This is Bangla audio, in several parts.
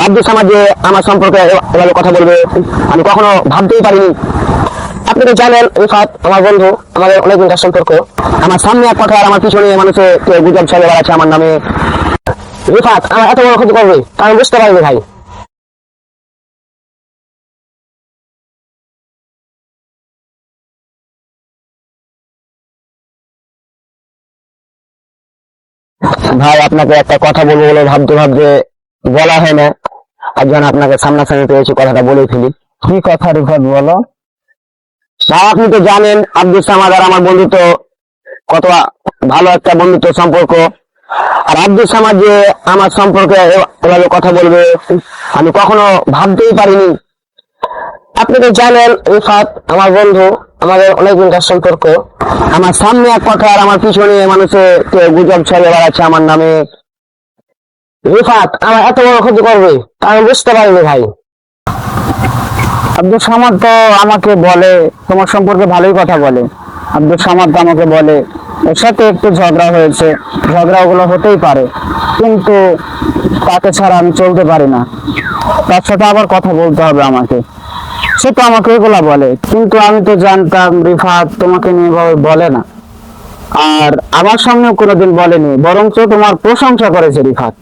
আব্দুল সামাদ যে আমার সম্পর্কে এভাবে কথা বলবে আমি কখনো ভাবতেই পারিনি। আপনি তো জানেন রিফাত আমার বন্ধু, আমাদের অনেক দিনকার সম্পর্ক। আমার সামনে এক কথা আর আমার পিছনে মানুষে গুজব ছড়ে বেড়াচ্ছে আমার নামে। রিফাত আমার এত বড় ক্ষতি করবে তা আমি বুঝতে পারিনি ভাই। ভাই আপনাকে একটা কথা বলবো বলে ভাবতে ভাবতে বলা হয় না, আর যখন আপনাকে সামনাসামনি পেয়েছি কথাটা বলেই ফেলি। কি কথা রিফাত বলো। ভাই আপনি তো জানেন আব্দুল সামাদ আর আমার বন্ধুত্ব কত ভালো একটা বন্ধুত্ব সম্পর্ক। আর আব্দুল সামাদ যে আমার সম্পর্কে এভাবে কথা বলবে আমি কখনো ভাবতেই পারিনি। আপনি তো জানেন রিফাত আমার বন্ধু, আমাদের অনেক দিনকার সম্পর্ক। আমার সামনে এক কথা আর আমার পিছনে মানুষে গুজব ছড়ে বেড়াচ্ছে আমার নামে। রিফাত আমার এত বড় ক্ষতি করবে তা আমি বুঝতে পারিনি ভাই। আব্দুল সামাদ তো আমাকে বলে তোমার সম্পর্কে ভালোই কথা বলে। আব্দুল সামাদ তো আমাকে বলে ওর সাথে একটু ঝগড়া হয়েছে, ঝগড়া ওগুলো হতেই পারে, কিন্তু তাকে ছাড়া আমি চলতে পারি না, তার সাথে আবার কথা বলতে হবে আমাকে। সে তো আমাকে এগুলা বলে, কিন্তু আমি তো জানতাম রিফাত তোমাকে নিয়ে এভাবে বলে না, আর আমার সামনেও কোনোদিন বলেনি, বরঞ্চ তোমার প্রশংসা করেছে রিফাত।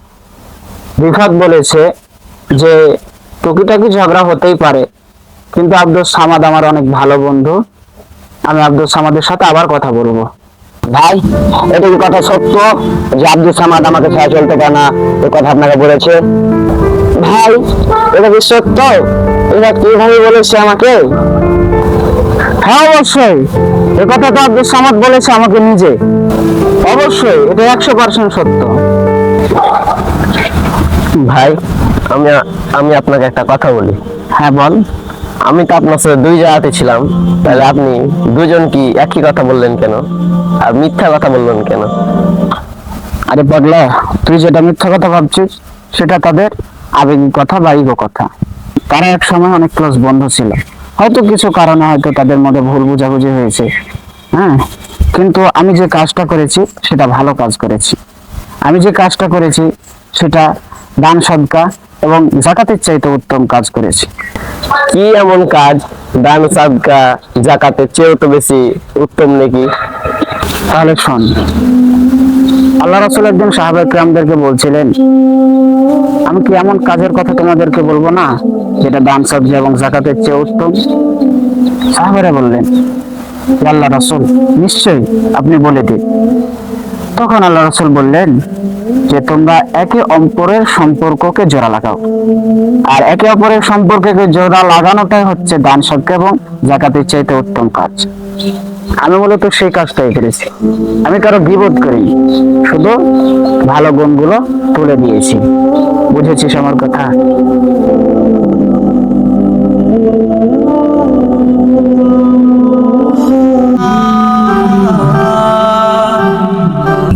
রিফাত বলেছে যে টুকিটাকি ঝগড়া হতেই পারে, কিন্তু আব্দুল সামাদ আমার অনেক ভালো বন্ধু, আমি আব্দুল সামাদের সাথে আবার কথা বলবো। ভাই এটা কি কথা সত্য যে আব্দুল সামাদ আমাকে ছাড়া চলতে পারে না, এই কথা আপনাকে বলেছে? ভাই এটা কি সত্য? এটা কিভাবে বলেছে আমাকে? হ্যাঁ অবশ্যই, এ কথা তো আব্দুল সামাদ বলেছে আমাকে নিজে। অবশ্যই এটা 100% সত্য। ভাই আমি আমি আপনাকে একটা কথা বলি। হ্যাঁ বল। আমি তো আপনার সাথে দুই জায়গাতে ছিলাম, তাহলে আপনি দুজন কি একই কথা বললেন কেন, আর মিথ্যা কথা বললেন কেন? আরে পাগলা, তুই যেটা মিথ্যা কথা ভাবছিস সেটা তাদের আবেগিক কথা বা ইগো কথা। তারা এক সময় অনেক ক্লোজ বন্ধু ছিল, হয়তো কিছু কারণে হয়তো তাদের মধ্যে ভুল বোঝাবুঝি হয়েছে। হ্যাঁ, কিন্তু আমি যে কাজটা করেছি সেটা ভালো কাজ করেছি। আমি যে কাজটা করেছি সেটা দান সদকা এবং জাকাতের চাইতে উত্তম কাজ করেছি। কি এমন কাজ দান সাদকা জাকাতের চেয়েও তো বেশি উত্তম নাকি? তাহলে শোন, আল্লাহ রাসূল একদিন সাহাবায়ে কেরামদেরকে বলছিলেন, আমি কি এমন কাজের কথা তোমাদেরকে বলবো না যেটা দান সদকা এবং জাকাতের চেয়ে উত্তম? সাহাবারা বললেন, হে আল্লাহ রাসূল, নিশ্চয়ই, আপনি বলে দিন। তখন আল্লাহ রাসূল বললেন যে তোমরা একে অপরের সম্পর্ককে জোড়া লাগাও, আর একে অপরের সম্পর্ককে জোড়া লাগানোটাই হচ্ছে দান সদকা এবং জাকাতের চাইতে উত্তম কাজ। আমি মূলত সেই কাজটাই করেছি। আমি কারো গীবত করিনি, শুধু ভালো গুণগুলো তুলে দিয়েছি। বুঝেছিস আমার কথা?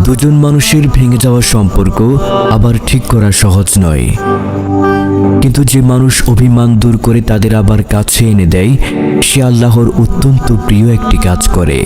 দুজন মানুষের ভেঙে যাওয়া সম্পর্ক আবার ঠিক করা সহজ নয়, কিন্তু যে মানুষ অভিমান দূর করে তাদের আবার কাছে এনে দেয়, সে আল্লাহর অত্যন্ত প্রিয় একটি কাজ করে।